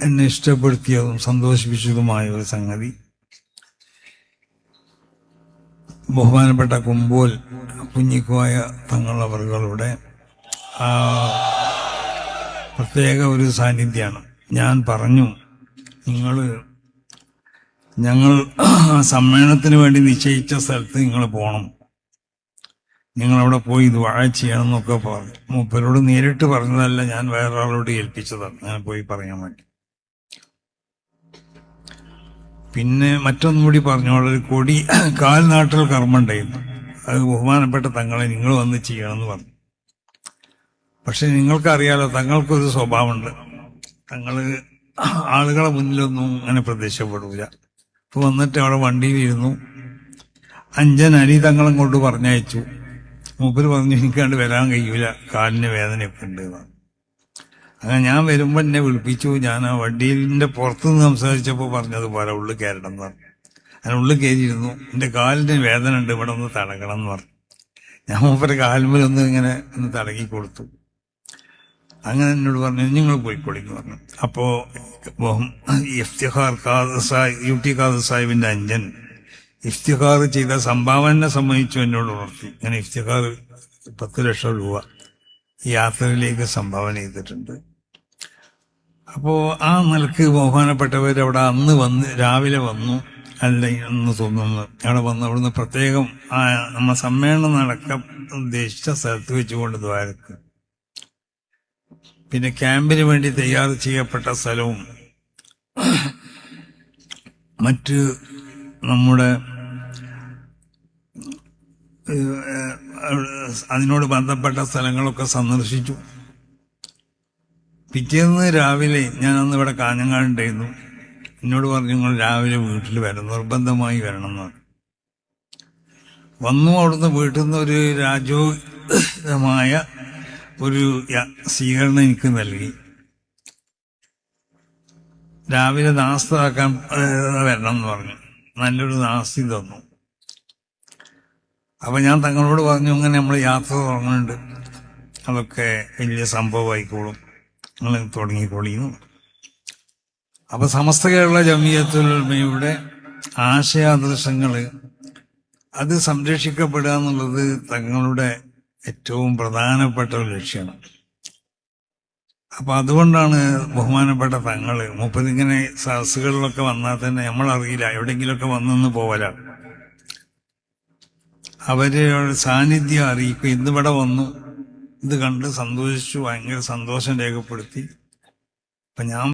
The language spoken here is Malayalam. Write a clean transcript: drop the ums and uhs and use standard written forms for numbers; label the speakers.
Speaker 1: എന്നെ ഇഷ്ടപ്പെടുത്തിയതും സന്തോഷിപ്പിച്ചതുമായ ഒരു സംഗതി, ബഹുമാനപ്പെട്ട കുമ്പോൽ കുഞ്ഞിക്കോയ തങ്ങളവറുകളുടെ പ്രത്യേക ഒരു സാന്നിധ്യമാണ്. ഞാൻ പറഞ്ഞു, ഞങ്ങൾ സമ്മേളനത്തിന് വേണ്ടി നിശ്ചയിച്ച സ്ഥലത്ത് നിങ്ങൾ പോകണം, നിങ്ങളവിടെ പോയി ദുആ ചെയ്യണം എന്നൊക്കെ പറഞ്ഞു. മൂപ്പരോട് നേരിട്ട് പറഞ്ഞതല്ല, ഞാൻ വേറൊരാളോട് ഏൽപ്പിച്ചതാണ് ഞാൻ പോയി പറയാൻ വേണ്ടി. പിന്നെ മറ്റൊന്നും കൂടി പറഞ്ഞു, അവിടെ കൊടി കാൽനാട്ടൽ കർമ്മം ഉണ്ടായിരുന്നു, അത് ബഹുമാനപ്പെട്ട തങ്ങളെ നിങ്ങൾ വന്ന് ചെയ്യണമെന്ന് പറഞ്ഞു. പക്ഷെ നിങ്ങൾക്കറിയാലോ, തങ്ങൾക്കൊരു സ്വഭാവമുണ്ട്, തങ്ങള് ആളുകളെ മുന്നിലൊന്നും അങ്ങനെ പ്രത്യക്ഷപ്പെടൂല. ഇപ്പൊ വന്നിട്ട് അവിടെ വണ്ടിയിലിരുന്നു, അഞ്ചൻ അരി തങ്ങളും കൊണ്ട് പറഞ്ഞയച്ചു. മൂപ്പര് പറഞ്ഞു, എനിക്കണ്ട് വരാൻ കഴിയൂല, കാലിന് വേദനയൊക്കെ ഉണ്ട്. അങ്ങനെ ഞാൻ വരുമ്പോൾ എന്നെ വിളിപ്പിച്ചു. ഞാൻ ആ വണ്ടിയിലിന്റെ പുറത്തുനിന്ന് സംസാരിച്ചപ്പോൾ പറഞ്ഞതുപോലെ ഉള്ളിൽ കയറണം എന്ന് പറഞ്ഞു. ഞാൻ ഉള്ളിൽ കയറിയിരുന്നു. എൻ്റെ കാലിന് വേദന ഉണ്ട്, ഇവിടെ ഒന്ന് തടകണം എന്ന് പറഞ്ഞു. ഞാൻ മൂപ്പര് കാൽമേലൊന്ന് ഇങ്ങനെ ഒന്ന് തടകി കൊടുത്തു. അങ്ങനെ എന്നോട് പറഞ്ഞു, നിങ്ങൾ പോയിക്കോളിന്ന് പറഞ്ഞു. അപ്പോ ഇഫ്തിഖാർ യൂട്ടി ഖാദർ സാഹിബിന്റെ അഞ്ചൻ ഇഫ്തിഖാർ ചെയ്ത സംഭാവന സംബന്ധിച്ചു എന്നോട് ഉണർത്തി. ഞാൻ ഇഫ്തിഖാർ 10 ലക്ഷം രൂപ ഈ യാത്രയിലേക്ക് സംഭാവന ചെയ്തിട്ടുണ്ട്. അപ്പോ ആ നിലക്ക് ബഹുമാനപ്പെട്ടവർ അവിടെ അന്ന് രാവിലെ വന്നു, അല്ല എന്ന് തോന്നുന്നു, അവിടെ വന്ന് അവിടുന്ന് പ്രത്യേകം നമ്മ സമ്മേളനം നടക്കാൻ ഉദ്ദേശിച്ച സ്ഥലത്ത് വെച്ചുകൊണ്ട് ദ്വാരക്ക്, പിന്നെ ക്യാമ്പിന് വേണ്ടി തയ്യാർ ചെയ്യപ്പെട്ട സ്ഥലവും മറ്റ് നമ്മുടെ അതിനോട് ബന്ധപ്പെട്ട സ്ഥലങ്ങളൊക്കെ സന്ദർശിച്ചു. പിറ്റേന്ന് രാവിലെ ഞാൻ അന്ന് ഇവിടെ കാഞ്ഞങ്ങാടുണ്ടായിരുന്നു. എന്നോട് പറഞ്ഞു, നിങ്ങൾ രാവിലെ വീട്ടിൽ വരണം, നിർബന്ധമായി വരണം എന്ന് പറഞ്ഞു. വന്നു. അവിടുന്ന് വീട്ടിൽ നിന്ന് ഒരു രാജോചിതമായ ഒരു സ്വീകരണം എനിക്ക് നൽകി. രാവിലെ നാസ്താക്കാൻ വരണം എന്ന് പറഞ്ഞു. നല്ലൊരു നാസ്തി തന്നു. അപ്പൊ ഞാൻ തങ്ങളോട് പറഞ്ഞു, അങ്ങനെ നമ്മൾ യാത്ര തുടങ്ങുന്നുണ്ട്, അതൊക്കെ വലിയ സംഭവമായിക്കോളും, നിങ്ങൾ തുടങ്ങിക്കോളിന്ന്. അപ്പൊ സമസ്ത കേരള ജമിയത്തുൽ ഉലമയുടെ ആശയാദർശങ്ങള് അത് സംരക്ഷിക്കപ്പെടുക എന്നുള്ളത് തങ്ങളുടെ ഏറ്റവും പ്രധാനപ്പെട്ട ഒരു ലക്ഷ്യമാണ്. അപ്പൊ അതുകൊണ്ടാണ് ബഹുമാനപ്പെട്ട തങ്ങള് മുപ്പതിങ്ങനെ സദസ്സുകളിലൊക്കെ വന്നാൽ തന്നെ നമ്മളറിയില്ല, എവിടെയെങ്കിലുമൊക്കെ വന്നെന്ന് പോവലാണ്. അവര് സാന്നിധ്യം അറിയിക്കും. ഇന്നിവിടെ വന്നു, ഇത് കണ്ട് സന്തോഷിച്ചു, ഭയങ്കര സന്തോഷം രേഖപ്പെടുത്തി. അപ്പൊ ഞാൻ